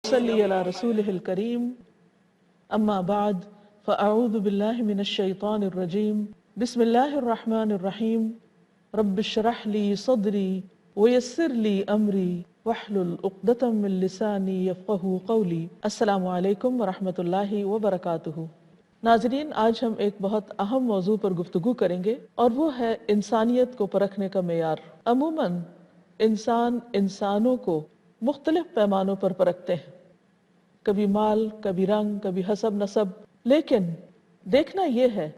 صلی علی رسولہ الکریم اما بعد فاعوذ باللہ من الشیطان الرجیم بسم اللہ الرحمن الرحیم رب اشرح لی صدری ویسر لی امری واحلل عقدۃ من لسانی یفقہوا قولی۔ السلام علیکم ورحمۃ اللہ وبرکاتہ۔ ناظرین، آج ہم ایک بہت اہم موضوع پر گفتگو کریں گے اور وہ ہے انسانیت کو پرکھنے کا معیار۔ عموماً انسان انسانوں کو مختلف پیمانوں پر پرکھتے ہیں، کبھی مال، کبھی رنگ، کبھی حسب نسب، لیکن دیکھنا یہ ہے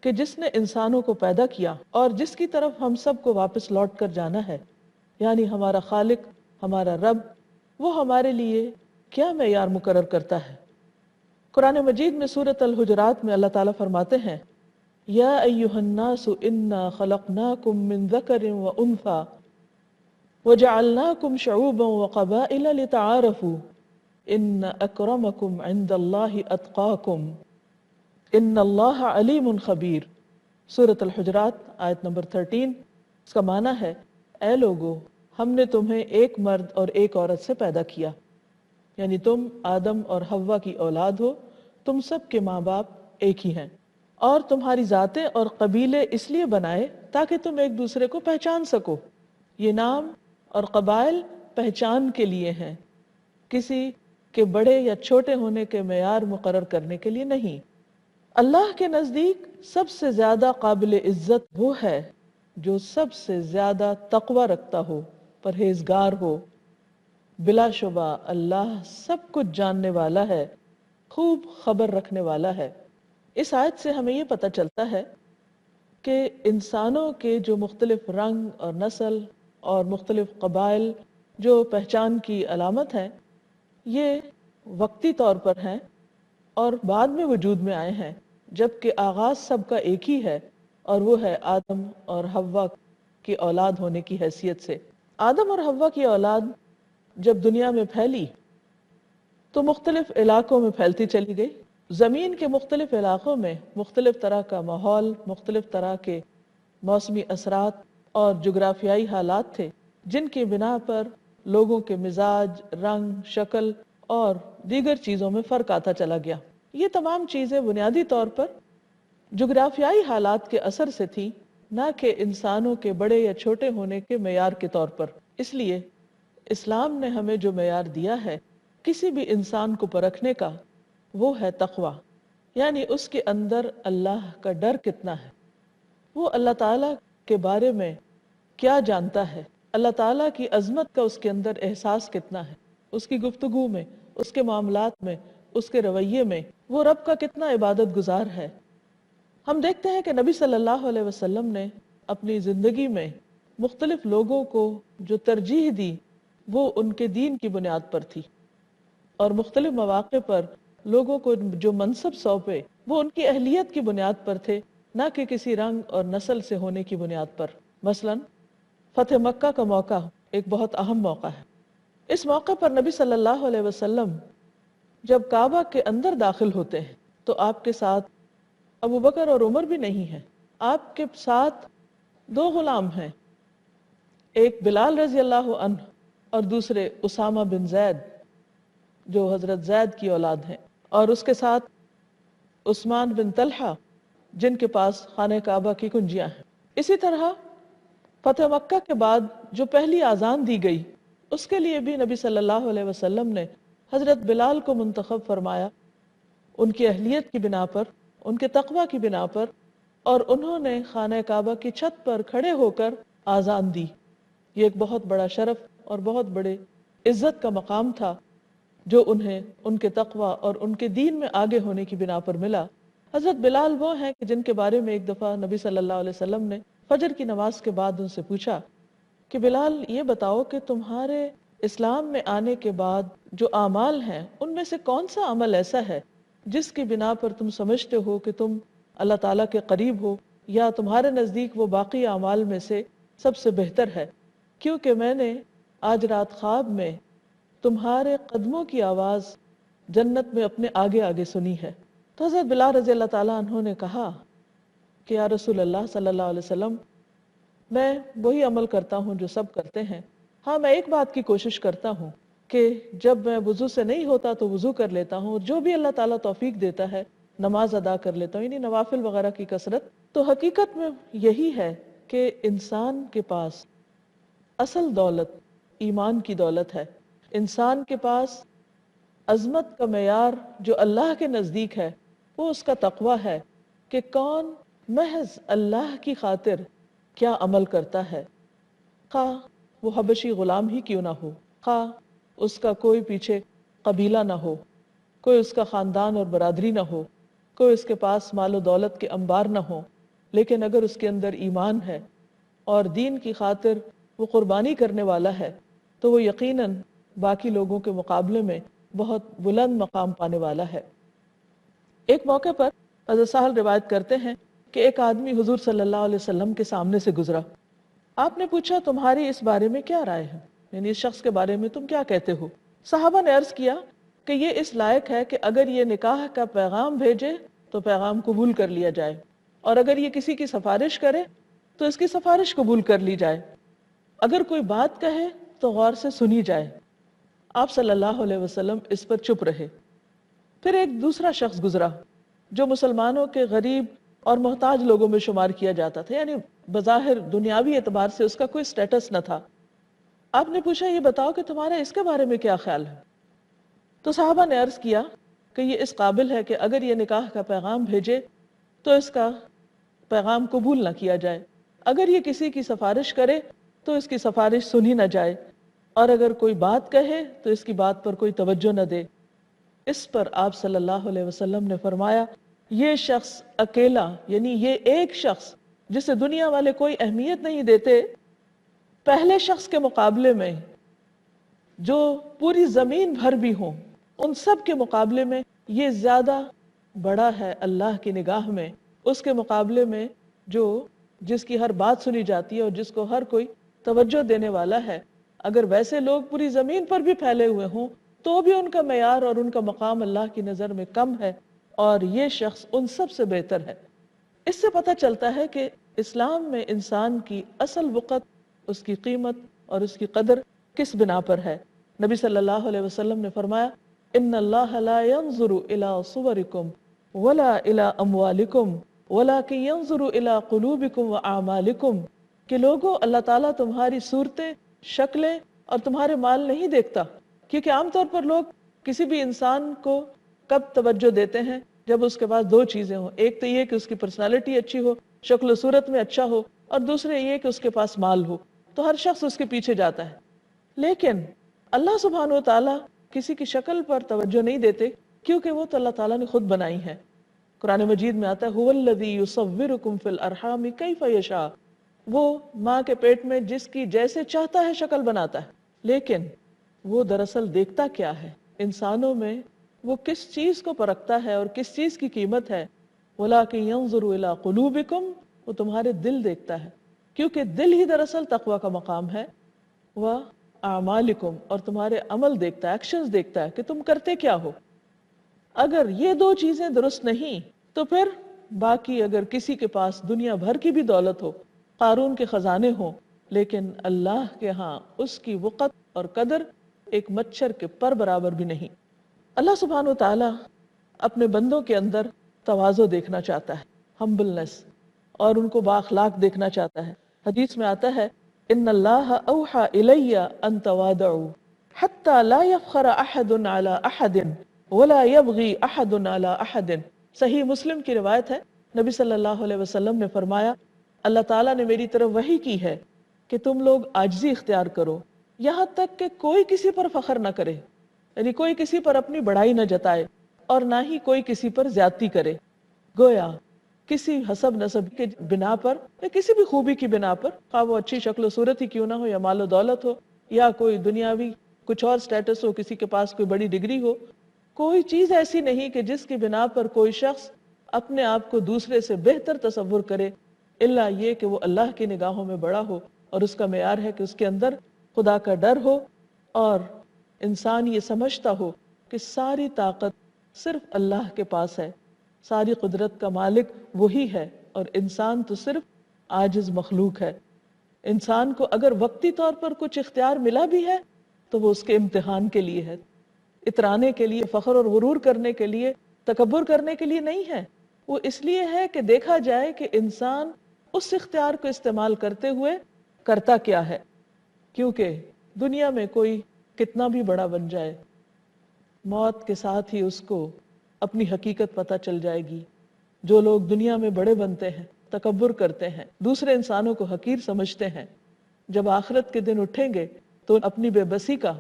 کہ جس نے انسانوں کو پیدا کیا اور جس کی طرف ہم سب کو واپس لوٹ کر جانا ہے، یعنی ہمارا خالق، ہمارا رب، وہ ہمارے لیے کیا معیار مقرر کرتا ہے۔ قرآن مجید میں سورۃ الحجرات میں اللہ تعالیٰ فرماتے ہیں، یا ایھا الناس انا خلقناکم من ذکر وانثی وجعلناکم شعوبا وقبائل لتعارفوا ان اکرمکم عند اللہ اتقاکم ان اللہ علیم خبیر۔ سورۃ الحجرات آیت نمبر 13۔ اس کا معنی ہے، اے لوگو، ہم نے تمہیں ایک مرد اور ایک عورت سے پیدا کیا، یعنی تم آدم اور حوا کی اولاد ہو، تم سب کے ماں باپ ایک ہی ہیں، اور تمہاری ذاتیں اور قبیلے اس لیے بنائے تاکہ تم ایک دوسرے کو پہچان سکو۔ یہ نام اور قبائل پہچان کے لیے ہیں، کسی کے بڑے یا چھوٹے ہونے کے معیار مقرر کرنے کے لیے نہیں۔ اللہ کے نزدیک سب سے زیادہ قابل عزت وہ ہے جو سب سے زیادہ تقوی رکھتا ہو، پرہیزگار ہو۔ بلا شبہ اللہ سب کچھ جاننے والا ہے، خوب خبر رکھنے والا ہے۔ اس آیت سے ہمیں یہ پتہ چلتا ہے کہ انسانوں کے جو مختلف رنگ اور نسل اور مختلف قبائل جو پہچان کی علامت ہیں، یہ وقتی طور پر ہیں اور بعد میں وجود میں آئے ہیں، جبکہ آغاز سب کا ایک ہی ہے، اور وہ ہے آدم اور حوا کی اولاد ہونے کی حیثیت سے۔ آدم اور حوا کی اولاد جب دنیا میں پھیلی تو مختلف علاقوں میں پھیلتی چلی گئی۔ زمین کے مختلف علاقوں میں مختلف طرح کا ماحول، مختلف طرح کے موسمی اثرات اور جغرافیائی حالات تھے، جن کی بنا پر لوگوں کے مزاج، رنگ، شکل اور دیگر چیزوں میں فرق آتا چلا گیا۔ یہ تمام چیزیں بنیادی طور پر جغرافیائی حالات کے اثر سے تھی، نہ کہ انسانوں کے بڑے یا چھوٹے ہونے کے معیار کے طور پر۔ اس لیے اسلام نے ہمیں جو معیار دیا ہے کسی بھی انسان کو پرکھنے کا، وہ ہے تقوی، یعنی اس کے اندر اللہ کا ڈر کتنا ہے، وہ اللہ تعالیٰ کے بارے میں کیا جانتا ہے، اللہ تعالیٰ کی عظمت کا اس کے اندر احساس کتنا ہے، اس کی گفتگو میں، اس کے معاملات میں، اس کے رویے میں وہ رب کا کتنا عبادت گزار ہے۔ ہم دیکھتے ہیں کہ نبی صلی اللہ علیہ وسلم نے اپنی زندگی میں مختلف لوگوں کو جو ترجیح دی وہ ان کے دین کی بنیاد پر تھی، اور مختلف مواقع پر لوگوں کو جو منصب سونپے وہ ان کی اہلیت کی بنیاد پر تھے، نہ کہ کسی رنگ اور نسل سے ہونے کی بنیاد پر۔ مثلا فتح مکہ کا موقع ایک بہت اہم موقع ہے۔ اس موقع پر نبی صلی اللہ علیہ وسلم جب کعبہ کے اندر داخل ہوتے ہیں تو آپ کے ساتھ ابو بکر اور عمر بھی نہیں ہیں، آپ کے ساتھ دو غلام ہیں، ایک بلال رضی اللہ عنہ اور دوسرے اسامہ بن زید جو حضرت زید کی اولاد ہیں، اور اس کے ساتھ عثمان بن طلحہ جن کے پاس خانہ کعبہ کی کنجیاں ہیں۔ اسی طرح فتح مکہ کے بعد جو پہلی اذان دی گئی اس کے لیے بھی نبی صلی اللہ علیہ وسلم نے حضرت بلال کو منتخب فرمایا، ان کی اہلیت کی بنا پر، ان کے تقوی کی بنا پر، اور انہوں نے خانہ کعبہ کی چھت پر کھڑے ہو کر اذان دی۔ یہ ایک بہت بڑا شرف اور بہت بڑے عزت کا مقام تھا جو انہیں ان کے تقوی اور ان کے دین میں آگے ہونے کی بنا پر ملا۔ حضرت بلال وہ ہیں کہ جن کے بارے میں ایک دفعہ نبی صلی اللہ علیہ وسلم نے فجر کی نماز کے بعد ان سے پوچھا کہ بلال یہ بتاؤ کہ تمہارے اسلام میں آنے کے بعد جو اعمال ہیں ان میں سے کون سا عمل ایسا ہے جس کی بنا پر تم سمجھتے ہو کہ تم اللہ تعالیٰ کے قریب ہو، یا تمہارے نزدیک وہ باقی اعمال میں سے سب سے بہتر ہے، کیونکہ میں نے آج رات خواب میں تمہارے قدموں کی آواز جنت میں اپنے آگے آگے سنی ہے۔ تو حضرت بلال رضی اللہ تعالیٰ عنہ نے کہا کہ یا رسول اللہ صلی اللہ علیہ وسلم، میں وہی عمل کرتا ہوں جو سب کرتے ہیں، ہاں میں ایک بات کی کوشش کرتا ہوں کہ جب میں وضو سے نہیں ہوتا تو وضو کر لیتا ہوں، اور جو بھی اللہ تعالیٰ توفیق دیتا ہے نماز ادا کر لیتا ہوں، یعنی نوافل وغیرہ کی کثرت۔ تو حقیقت میں یہی ہے کہ انسان کے پاس اصل دولت ایمان کی دولت ہے۔ انسان کے پاس عظمت کا معیار جو اللہ کے نزدیک ہے وہ اس کا تقوی ہے کہ کون محض اللہ کی خاطر کیا عمل کرتا ہے، خواہ وہ حبشی غلام ہی کیوں نہ ہو، خواہ اس کا کوئی پیچھے قبیلہ نہ ہو، کوئی اس کا خاندان اور برادری نہ ہو، کوئی اس کے پاس مال و دولت کے انبار نہ ہو، لیکن اگر اس کے اندر ایمان ہے اور دین کی خاطر وہ قربانی کرنے والا ہے تو وہ یقیناً باقی لوگوں کے مقابلے میں بہت بلند مقام پانے والا ہے۔ ایک موقع پر حضرت سہل روایت کرتے ہیں کہ ایک آدمی حضور صلی اللہ علیہ وسلم کے سامنے سے گزرا۔ آپ نے پوچھا تمہاری اس بارے میں کیا رائے ہے، یعنی اس شخص کے بارے میں تم کیا کہتے ہو؟ صحابہ نے عرض کیا کہ یہ اس لائق ہے کہ اگر یہ نکاح کا پیغام بھیجے تو پیغام قبول کر لیا جائے، اور اگر یہ کسی کی سفارش کرے تو اس کی سفارش قبول کر لی جائے، اگر کوئی بات کہے تو غور سے سنی جائے۔ آپ صلی اللہ علیہ وسلم اس پر چپ رہے۔ پھر ایک دوسرا شخص گزرا جو مسلمانوں کے غریب اور محتاج لوگوں میں شمار کیا جاتا تھا، یعنی بظاہر دنیاوی اعتبار سے اس کا کوئی سٹیٹس نہ تھا۔ آپ نے پوچھا یہ بتاؤ کہ تمہارا اس کے بارے میں کیا خیال ہے؟ تو صحابہ نے عرض کیا کہ یہ اس قابل ہے کہ اگر یہ نکاح کا پیغام بھیجے تو اس کا پیغام قبول نہ کیا جائے، اگر یہ کسی کی سفارش کرے تو اس کی سفارش سنی نہ جائے، اور اگر کوئی بات کہے تو اس کی بات پر کوئی توجہ نہ دے۔ اس پر آپ صلی اللہ علیہ وسلم نے فرمایا یہ شخص اکیلا، یعنی یہ ایک شخص جسے دنیا والے کوئی اہمیت نہیں دیتے، پہلے شخص کے مقابلے میں جو پوری زمین بھر بھی ہوں ان سب کے مقابلے میں یہ زیادہ بڑا ہے اللہ کی نگاہ میں، اس کے مقابلے میں جس کی ہر بات سنی جاتی ہے اور جس کو ہر کوئی توجہ دینے والا ہے۔ اگر ویسے لوگ پوری زمین پر بھی پھیلے ہوئے ہوں تو بھی ان کا معیار اور ان کا مقام اللہ کی نظر میں کم ہے، اور یہ شخص ان سب سے بہتر ہے۔ اس سے پتہ چلتا ہے کہ اسلام میں انسان کی اصل وقت، اس کی قیمت اور اس کی قدر کس بنا پر ہے۔ نبی صلی اللہ علیہ وسلم نے فرمایا ان اللہ لا ينظر الى صورکم ولا الى اموالکم ولکن ينظر الى قلوبکم واعمالکم، کہ لوگوں اللہ تعالیٰ تمہاری صورتیں، شکلیں اور تمہارے مال نہیں دیکھتا، کیونکہ عام طور پر لوگ کسی بھی انسان کو کب توجہ دیتے ہیں جب اس کے پاس دو چیزیں ہوں، ایک تو یہ کہ اس کی پرسنالٹی اچھی ہو، شکل و صورت میں اچھا ہو، اور دوسرے یہ کہ اس کے پاس مال ہو، تو ہر شخص اس کے پیچھے جاتا ہے۔ لیکن اللہ سبحانہ و تعالیٰ کسی کی شکل پر توجہ نہیں دیتے، کیونکہ وہ تو اللہ تعالیٰ نے خود بنائی ہے۔ قرآن مجید میں آتا ہے هو الذی یصورکم فی الارحام کیف یشاء، وہ ماں کے پیٹ میں جس کی جیسے چاہتا ہے شکل بناتا ہے، لیکن وہ دراصل دیکھتا کیا ہے؟ انسانوں میں وہ کس چیز کو پرکھتا ہے اور کس چیز کی قیمت ہے؟ وَلَٰكِن يَنظُرُ إِلَىٰ قُلُوبِكُمْ، وہ تمہارے دل دیکھتا ہے، کیونکہ دل ہی دراصل تقوی کا مقام ہے۔ وَأَعْمَالِكُمْ، اور تمہارے عمل دیکھتا ہے، ایکشنز دیکھتا ہے کہ تم کرتے کیا ہو۔ اگر یہ دو چیزیں درست نہیں تو پھر باقی اگر کسی کے پاس دنیا بھر کی بھی دولت ہو، قارون کے خزانے ہوں، لیکن اللہ کے ہاں اس کی وقت اور قدر ایک مچھر کے پر برابر بھی نہیں۔ اللہ سبحانہ و تعالیٰ اپنے بندوں کے اندر تواضع دیکھنا چاہتا ہے، ہمبلنس، اور ان کو بااخلاق دیکھنا چاہتا ہے۔ حدیث میں آتا ہے ان اللہ اوحى الی ان تواضعوا حتى لا يفخر احد على احد ولا يبغي احد على احد۔ صحیح مسلم کی روایت ہے، نبی صلی اللہ علیہ وسلم نے فرمایا اللہ تعالیٰ نے میری طرف وحی کی ہے کہ تم لوگ عاجزی اختیار کرو یہاں تک کہ کوئی کسی پر فخر نہ کرے، یعنی کوئی کسی پر اپنی بڑائی نہ جتائے اور نہ ہی کوئی کسی پر زیادتی کرے۔ گویا کسی حسب نسب کے بنا پر یا کسی بھی خوبی کی بنا پر، خواہ وہ اچھی شکل و صورت ہی کیوں نہ ہو یا مال و دولت ہو یا کوئی دنیاوی کچھ اور سٹیٹس ہو، کسی کے پاس کوئی بڑی ڈگری ہو، کوئی چیز ایسی نہیں کہ جس کی بنا پر کوئی شخص اپنے آپ کو دوسرے سے بہتر تصور کرے، الا یہ کہ وہ اللہ کی نگاہوں میں بڑا ہو، اور اس کا معیار ہے کہ اس کے اندر خدا کا ڈر ہو اور انسان یہ سمجھتا ہو کہ ساری طاقت صرف اللہ کے پاس ہے، ساری قدرت کا مالک وہی ہے اور انسان تو صرف عاجز مخلوق ہے۔ انسان کو اگر وقتی طور پر کچھ اختیار ملا بھی ہے تو وہ اس کے امتحان کے لیے ہے، اترانے کے لیے، فخر اور غرور کرنے کے لیے، تکبر کرنے کے لیے نہیں ہے۔ وہ اس لیے ہے کہ دیکھا جائے کہ انسان اس اختیار کو استعمال کرتے ہوئے کرتا کیا ہے، کیونکہ دنیا میں کوئی کتنا بھی بڑا بن جائے، موت کے ساتھ ہی اس کو اپنی حقیقت پتہ چل جائے گی۔ جو لوگ دنیا میں بڑے بنتے ہیں، تکبر کرتے ہیں، دوسرے انسانوں کو حقیر سمجھتے ہیں، جب آخرت کے دن اٹھیں گے تو اپنی بے بسی کا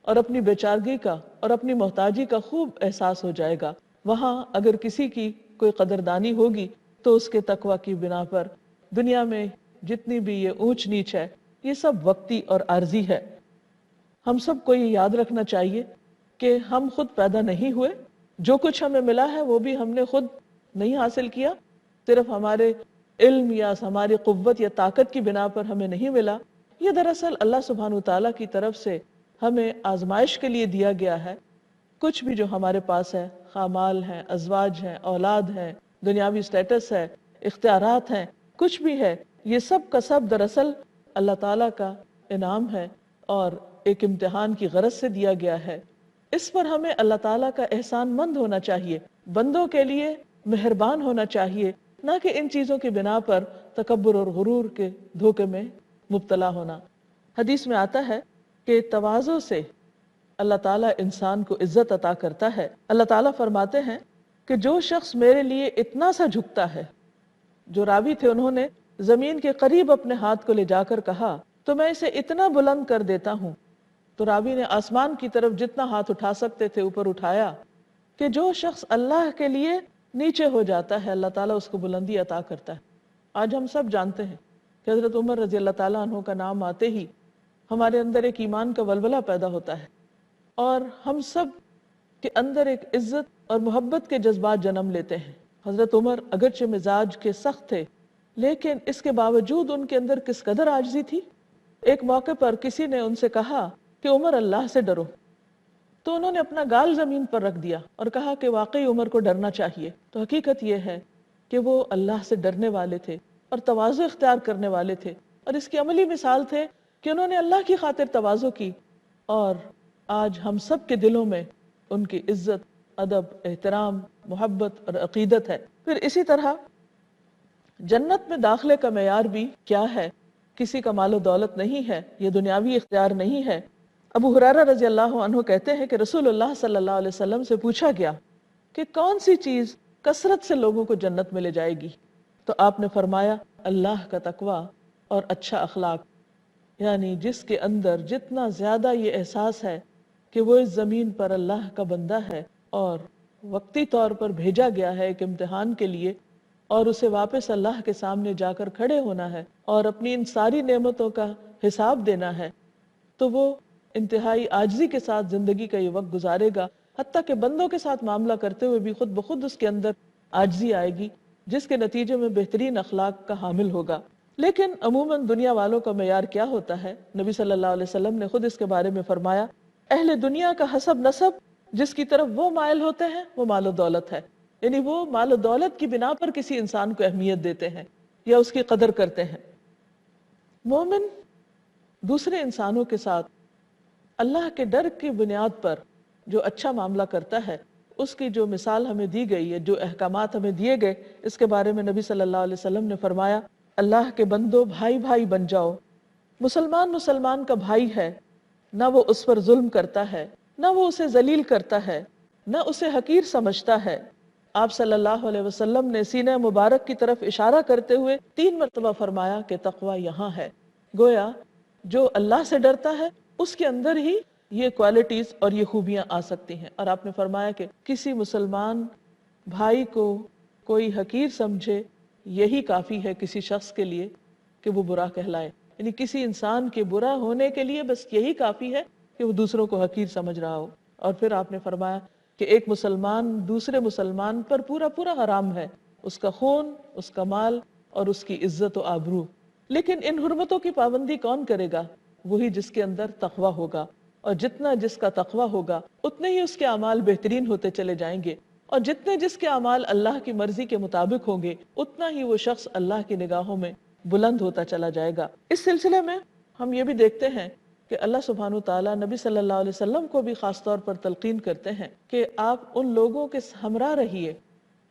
اور اپنی بیچارگی کا اور اپنی محتاجی کا خوب احساس ہو جائے گا۔ وہاں اگر کسی کی کوئی قدردانی ہوگی تو اس کے تقوی کی بنا پر۔ دنیا میں جتنی بھی یہ اونچ نیچ ہے، یہ سب وقتی اور عارضی ہے۔ ہم سب کو یہ یاد رکھنا چاہیے کہ ہم خود پیدا نہیں ہوئے، جو کچھ ہمیں ملا ہے وہ بھی ہم نے خود نہیں حاصل کیا، صرف ہمارے علم یا ہماری قوت یا طاقت کی بنا پر ہمیں نہیں ملا۔ یہ دراصل اللہ سبحانہ وتعالیٰ کی طرف سے ہمیں آزمائش کے لیے دیا گیا ہے۔ کچھ بھی جو ہمارے پاس ہے، خواہ مال ہے، ازواج ہیں، اولاد ہے، دنیاوی سٹیٹس ہے، اختیارات ہیں، کچھ بھی ہے، یہ سب کا سب دراصل اللہ تعالیٰ کا انعام ہے اور ایک امتحان کی غرض سے دیا گیا ہے۔ اس پر ہمیں اللہ تعالیٰ کا احسان مند ہونا چاہیے، بندوں کے لیے مہربان ہونا چاہیے، نہ کہ ان چیزوں کی بنا پر تکبر اور غرور کے دھوکے میں مبتلا ہونا۔ حدیث میں آتا ہے کہ تواضع سے اللہ تعالیٰ انسان کو عزت عطا کرتا ہے۔ اللہ تعالیٰ فرماتے ہیں کہ جو شخص میرے لیے اتنا سا جھکتا ہے، جو راوی تھے انہوں نے زمین کے قریب اپنے ہاتھ کو لے جا کر کہا تو میں اسے اتنا بلند کر دیتا ہوں، تو راوی نے آسمان کی طرف جتنا ہاتھ اٹھا سکتے تھے اوپر اٹھایا، کہ جو شخص اللہ کے لیے نیچے ہو جاتا ہے اللہ تعالیٰ اس کو بلندی عطا کرتا ہے۔ آج ہم سب جانتے ہیں کہ حضرت عمر رضی اللہ تعالیٰ عنہ کا نام آتے ہی ہمارے اندر ایک ایمان کا ولولہ پیدا ہوتا ہے، اور ہم سب کے اندر ایک عزت اور محبت کے جذبات جنم لیتے ہیں۔ حضرت عمر اگرچہ مزاج کے سخت تھے، لیکن اس کے باوجود ان کے اندر کس قدر عاجزی تھی۔ ایک موقع پر کسی نے ان سے کہا کہ عمر اللہ سے ڈرو، تو انہوں نے اپنا گال زمین پر رکھ دیا اور کہا کہ واقعی عمر کو ڈرنا چاہیے۔ تو حقیقت یہ ہے کہ وہ اللہ سے ڈرنے والے تھے اور تواضع اختیار کرنے والے تھے، اور اس کی عملی مثال تھے کہ انہوں نے اللہ کی خاطر تواضع کی، اور آج ہم سب کے دلوں میں ان کی عزت، ادب، احترام، محبت اور عقیدت ہے۔ پھر اسی طرح جنت میں داخلے کا معیار بھی کیا ہے؟ کسی کا مال و دولت نہیں ہے، یہ دنیاوی اختیار نہیں ہے۔ ابو ہریرہ رضی اللہ عنہ کہتے ہیں کہ رسول اللہ صلی اللہ علیہ وسلم سے پوچھا گیا کہ کون سی چیز کثرت سے لوگوں کو جنت میں لے جائے گی؟ تو آپ نے فرمایا اللہ کا تقوی اور اچھا اخلاق، یعنی جس کے اندر جتنا زیادہ یہ احساس ہے کہ وہ اس زمین پر اللہ کا بندہ ہے اور وقتی طور پر بھیجا گیا ہے ایک امتحان کے لیے، اور اسے واپس اللہ کے سامنے جا کر کھڑے ہونا ہے اور اپنی ان ساری نعمتوں کا حساب دینا ہے، تو وہ انتہائی عاجزی کے ساتھ زندگی کا یہ وقت گزارے گا، حتیٰ کہ بندوں کے ساتھ معاملہ کرتے ہوئے بھی خود بخود اس کے اندر عاجزی آئے گی، جس کے نتیجے میں بہترین اخلاق کا حامل ہوگا۔ لیکن عموماً دنیا والوں کا معیار کیا ہوتا ہے؟ نبی صلی اللہ علیہ وسلم نے خود اس کے بارے میں فرمایا، اہل دنیا کا حسب نسب جس کی طرف وہ مائل ہوتے ہیں وہ مال و دولت ہے، یعنی وہ مال و دولت کی بنا پر کسی انسان کو اہمیت دیتے ہیں یا اس کی قدر کرتے ہیں۔ مومن دوسرے انسانوں کے ساتھ اللہ کے ڈر کی بنیاد پر جو اچھا معاملہ کرتا ہے، اس کی جو مثال ہمیں دی گئی ہے، جو احکامات ہمیں دیے گئے، اس کے بارے میں نبی صلی اللہ علیہ وسلم نے فرمایا، اللہ کے بندو بھائی بھائی بن جاؤ۔ مسلمان مسلمان کا بھائی ہے، نہ وہ اس پر ظلم کرتا ہے، نہ وہ اسے ذلیل کرتا ہے، نہ اسے حقیر سمجھتا ہے۔ آپ صلی اللہ علیہ وسلم نے سینہ مبارک کی طرف اشارہ کرتے ہوئے 3 مرتبہ فرمایا کہ تقوی یہاں ہے۔ گویا جو اللہ سے ڈرتا ہے اس کے اندر ہی یہ کوالٹیز اور یہ خوبیاں آ سکتی ہیں۔ اور آپ نے فرمایا کہ کسی مسلمان بھائی کو کوئی حقیر سمجھے، یہی کافی ہے کسی شخص کے لیے کہ وہ برا کہلائے، یعنی کسی انسان کے برا ہونے کے لیے بس یہی کافی ہے کہ وہ دوسروں کو حقیر سمجھ رہا ہو۔ اور پھر آپ نے فرمایا کہ ایک مسلمان دوسرے مسلمان پر پورا پورا حرام ہے، اس کا خون، اس کا مال اور اس کی عزت و آبرو۔ لیکن ان حرمتوں کی پابندی کون کرے گا؟ وہی جس کے اندر تقوی ہوگا، اور جتنا جس کا تقوی ہوگا اتنے ہی اس کے اعمال بہترین ہوتے چلے جائیں گے، اور جتنے جس کے اعمال اللہ کی مرضی کے مطابق ہوں گے اتنا ہی وہ شخص اللہ کی نگاہوں میں بلند ہوتا چلا جائے گا۔ اس سلسلے میں ہم یہ بھی دیکھتے ہیں کہ اللہ سبحانہ وتعالیٰ نبی صلی اللہ علیہ وسلم کو بھی خاص طور پر تلقین کرتے ہیں کہ آپ ان لوگوں کے ہمراہ رہیے،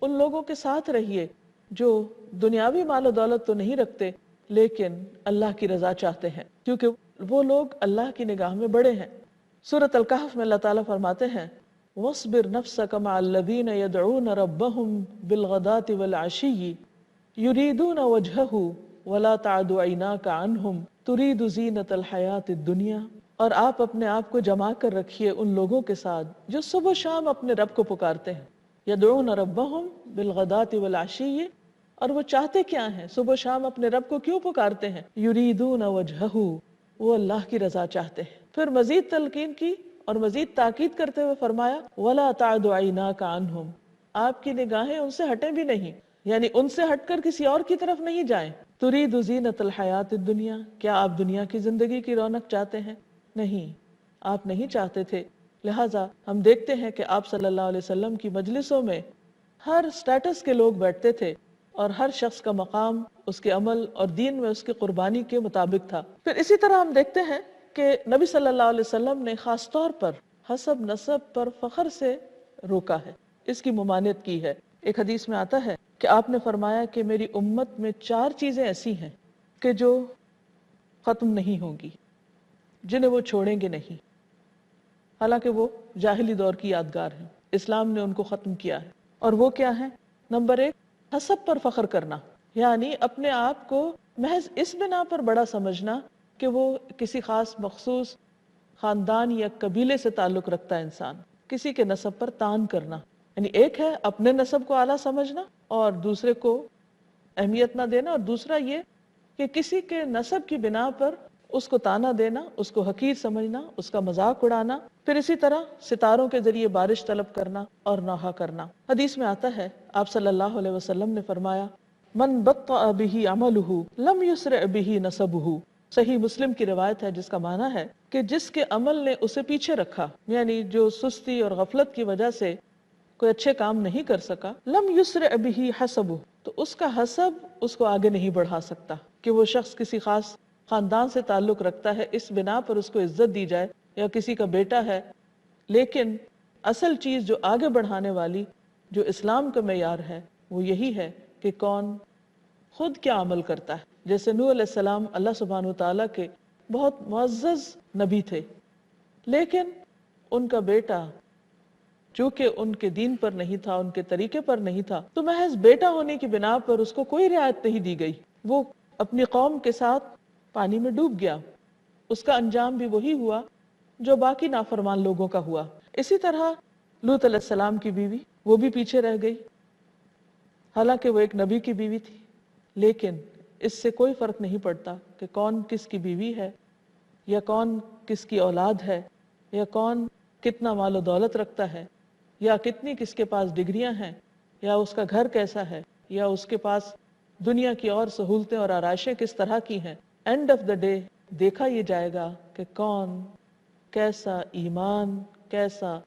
ان لوگوں کے ساتھ رہیے جو دنیاوی مال و دولت تو نہیں رکھتے لیکن اللہ کی رضا چاہتے ہیں، کیونکہ وہ لوگ اللہ کی نگاہ میں بڑے ہیں۔ سورۃ الکہف میں اللہ تعالیٰ فرماتے ہیں وَاصْبِرْ نَفْسَكَ مَعَ الَّذِينَ يَدْعُونَ رَبَّهُمْ بِالْغَدَاةِ وَالْعَشِيِّ يُرِيدُونَ وَجْهَهُ وَلَا تَعْدُ عَيْنَاكَ عَنْهُمْ تُرِيدُ زِينَةَ الْحَيَاةِ الدُّنْيَا، اور آپ اپنے آپ کو جما کر رکھیے ان لوگوں کے ساتھ جو صبح و شام اپنے رب کو پکارتے ہیں۔ یدعون ربہم بالغداۃ والعشی، اور وہ چاہتے کیا ہیں؟ صبح و شام اپنے رب کو کیوں پکارتے ہیں؟ یریدون وجہہ، وہ اللہ کی رضا چاہتے ہیں۔ پھر مزید تلقین کی اور مزید تاکید کرتے ہوئے فرمایا ولا تعد عیناک عنہم، آپ کی نگاہیں ان سے ہٹیں بھی نہیں، یعنی ان سے ہٹ کر کسی اور کی طرف نہیں جائیں۔ ترید زینت الحیات الدنیا، کیا آپ دنیا کی زندگی کی رونق چاہتے ہیں؟ نہیں، آپ نہیں چاہتے تھے۔ لہٰذا ہم دیکھتے ہیں کہ آپ صلی اللہ علیہ وسلم کی مجلسوں میں ہر سٹیٹس کے لوگ بیٹھتے تھے اور ہر شخص کا مقام اس کے عمل اور دین میں اس کی قربانی کے مطابق تھا۔ پھر اسی طرح ہم دیکھتے ہیں کہ نبی صلی اللہ علیہ وسلم نے خاص طور پر حسب نسب پر فخر سے روکا ہے، اس کی ممانعت کی ہے۔ ایک حدیث میں آتا ہے کہ آپ نے فرمایا کہ میری امت میں 4 چیزیں ایسی ہیں کہ جو ختم نہیں ہوں گی، جنہیں وہ چھوڑیں گے نہیں، حالانکہ وہ جاہلی دور کی یادگار ہیں، اسلام نے ان کو ختم کیا ہے۔ اور وہ کیا ہے؟ نمبر 1، حسب پر فخر کرنا، یعنی اپنے آپ کو محض اس بنا پر بڑا سمجھنا کہ وہ کسی خاص مخصوص خاندان یا قبیلے سے تعلق رکھتا ہے انسان، کسی کے نسب پر تان کرنا، یعنی ایک ہے اپنے نسب کو اعلیٰ سمجھنا اور دوسرے کو اہمیت نہ دینا، اور دوسرا یہ کہ کسی کے نسب کی بنا پر اس کو تانا دینا، اس کو حقیر سمجھنا، اس کا مذاق اڑانا، پھر اسی طرح ستاروں کے ذریعے بارش طلب کرنا اور نوحہ کرنا۔ حدیث میں آتا ہے آپ صلی اللہ علیہ وسلم نے فرمایا من بطأ به عمله لم يسرع به نسبه، صحیح مسلم کی روایت ہے جس کا معنی ہے کہ جس کے عمل نے اسے پیچھے رکھا، یعنی جو سستی اور غفلت کی وجہ سے کوئی اچھے کام نہیں کر سکا، لم یسرع به حسبه، تو اس کا حسب اس کو آگے نہیں بڑھا سکتا کہ وہ شخص کسی خاص خاندان سے تعلق رکھتا ہے، اس بنا پر اس کو عزت دی جائے، یا کسی کا بیٹا ہے۔ لیکن اصل چیز جو آگے بڑھانے والی، جو اسلام کا معیار ہے، وہ یہی ہے کہ کون خود کیا عمل کرتا ہے۔ جیسے نوح علیہ السلام اللہ سبحانہ وتعالیٰ کے بہت معزز نبی تھے، لیکن ان کا بیٹا چونکہ ان کے دین پر نہیں تھا، ان کے طریقے پر نہیں تھا، تو محض بیٹا ہونے کی بنا پر اس کو کوئی رعایت نہیں دی گئی، وہ اپنی قوم کے ساتھ پانی میں ڈوب گیا۔ اس کا انجام بھی وہی ہوا جو باقی نافرمان لوگوں کا ہوا۔ اسی طرح لوط علیہ السلام کی بیوی، وہ بھی پیچھے رہ گئی، حالانکہ وہ ایک نبی کی بیوی تھی، لیکن اس سے کوئی فرق نہیں پڑتا کہ کون کس کی بیوی ہے، یا کون کس کی اولاد ہے، یا کون کتنا مال و دولت رکھتا ہے، یا کتنی کس کے پاس ڈگریاں ہیں، یا اس کا گھر کیسا ہے، یا اس کے پاس دنیا کی اور سہولتیں اور آرائشیں کس طرح کی ہیں۔ اینڈ آف دا ڈے دیکھا یہ جائے گا کہ کون کیسا ایمان، کیسا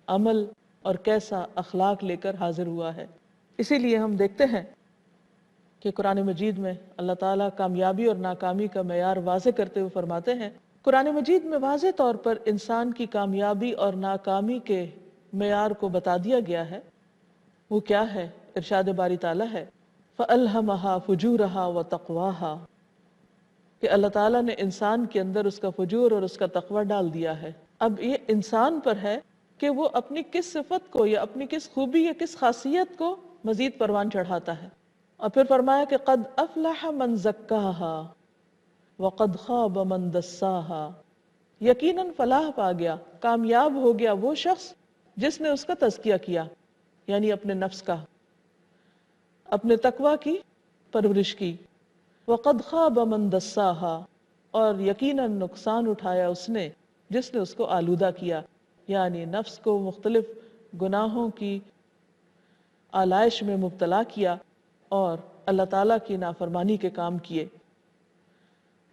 عمل اور کیسا اخلاق لے کر حاضر ہوا ہے۔ اسی لیے ہم دیکھتے ہیں کہ قرآن مجید میں اللہ تعالیٰ کامیابی اور ناکامی کا معیار واضح کرتے ہوئے فرماتے ہیں، قرآن مجید میں واضح طور پر انسان کی کامیابی اور ناکامی کے معیار کو بتا دیا گیا ہے۔ وہ کیا ہے؟ ارشاد باری تعالیٰ ہے فَأَلْهَمَهَا فُجُورَهَا وَتَقْوَاهَا، کہ اللہ تعالیٰ نے انسان کے اندر اس کا فجور اور اس کا تقوی ڈال دیا ہے۔ اب یہ انسان پر ہے کہ وہ اپنی کس صفت کو یا اپنی کس خوبی یا کس خاصیت کو مزید پروان چڑھاتا ہے۔ اور پھر فرمایا کہ قد افلح من زکاها وقد خاب من دساها، یقیناً فلاح پا گیا، کامیاب ہو گیا وہ شخص جس نے اس کا تزکیہ کیا، یعنی اپنے نفس کا، اپنے تقوی کی پرورش کی۔ وقد خاب من دساها، اور یقیناً نقصان اٹھایا اس نے جس نے اس کو آلودہ کیا، یعنی نفس کو مختلف گناہوں کی آلائش میں مبتلا کیا اور اللہ تعالیٰ کی نافرمانی کے کام کیے۔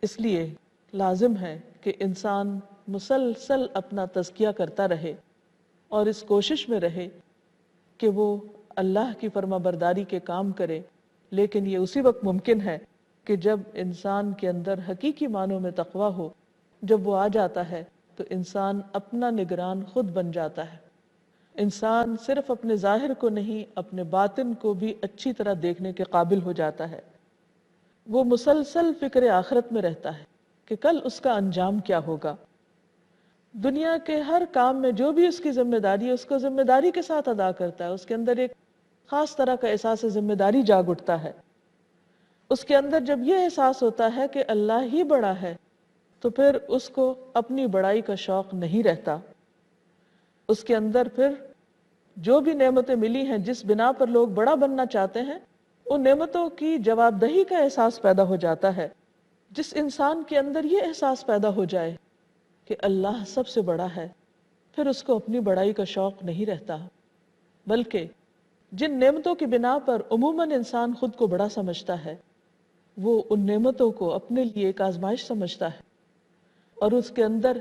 اس لیے لازم ہے کہ انسان مسلسل اپنا تزکیہ کرتا رہے اور اس کوشش میں رہے کہ وہ اللہ کی فرما برداری کے کام کرے، لیکن یہ اسی وقت ممکن ہے کہ جب انسان کے اندر حقیقی معنوں میں تقوی ہو، جب وہ آ جاتا ہے تو انسان اپنا نگران خود بن جاتا ہے. انسان صرف اپنے ظاہر کو نہیں، اپنے باطن کو بھی اچھی طرح دیکھنے کے قابل ہو جاتا ہے. وہ مسلسل فکر آخرت میں رہتا ہے کہ کل اس کا انجام کیا ہوگا. دنیا کے ہر کام میں جو بھی اس کی ذمہ داری ہے اس کو ذمہ داری کے ساتھ ادا کرتا ہے. اس کے اندر ایک خاص طرح کا احساس ذمہ داری جاگ اٹھتا ہے. اس کے اندر جب یہ احساس ہوتا ہے کہ اللہ ہی بڑا ہے تو پھر اس کو اپنی بڑائی کا شوق نہیں رہتا. اس کے اندر پھر جو بھی نعمتیں ملی ہیں، جس بنا پر لوگ بڑا بننا چاہتے ہیں، ان نعمتوں کی جواب دہی کا احساس پیدا ہو جاتا ہے. جس انسان کے اندر یہ احساس پیدا ہو جائے کہ اللہ سب سے بڑا ہے، پھر اس کو اپنی بڑائی کا شوق نہیں رہتا، بلکہ جن نعمتوں کی بنا پر عموماً انسان خود کو بڑا سمجھتا ہے، وہ ان نعمتوں کو اپنے لیے ایک آزمائش سمجھتا ہے اور اس کے اندر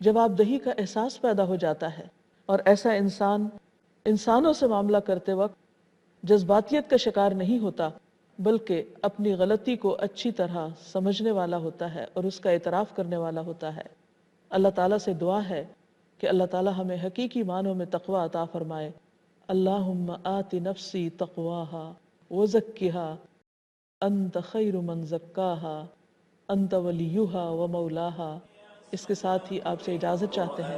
جواب دہی کا احساس پیدا ہو جاتا ہے. اور ایسا انسان انسانوں سے معاملہ کرتے وقت جذباتیت کا شکار نہیں ہوتا، بلکہ اپنی غلطی کو اچھی طرح سمجھنے والا ہوتا ہے اور اس کا اعتراف کرنے والا ہوتا ہے. اللہ تعالیٰ سے دعا ہے کہ اللہ تعالیٰ ہمیں حقیقی معنوں میں تقوی عطا فرمائے. اللہم آت نفسی تقواہا وزکھا انت خیر من زکاہا انت ولیہا و مولاہا. اس کے ساتھ ہی آپ سے اجازت چاہتے ہیں.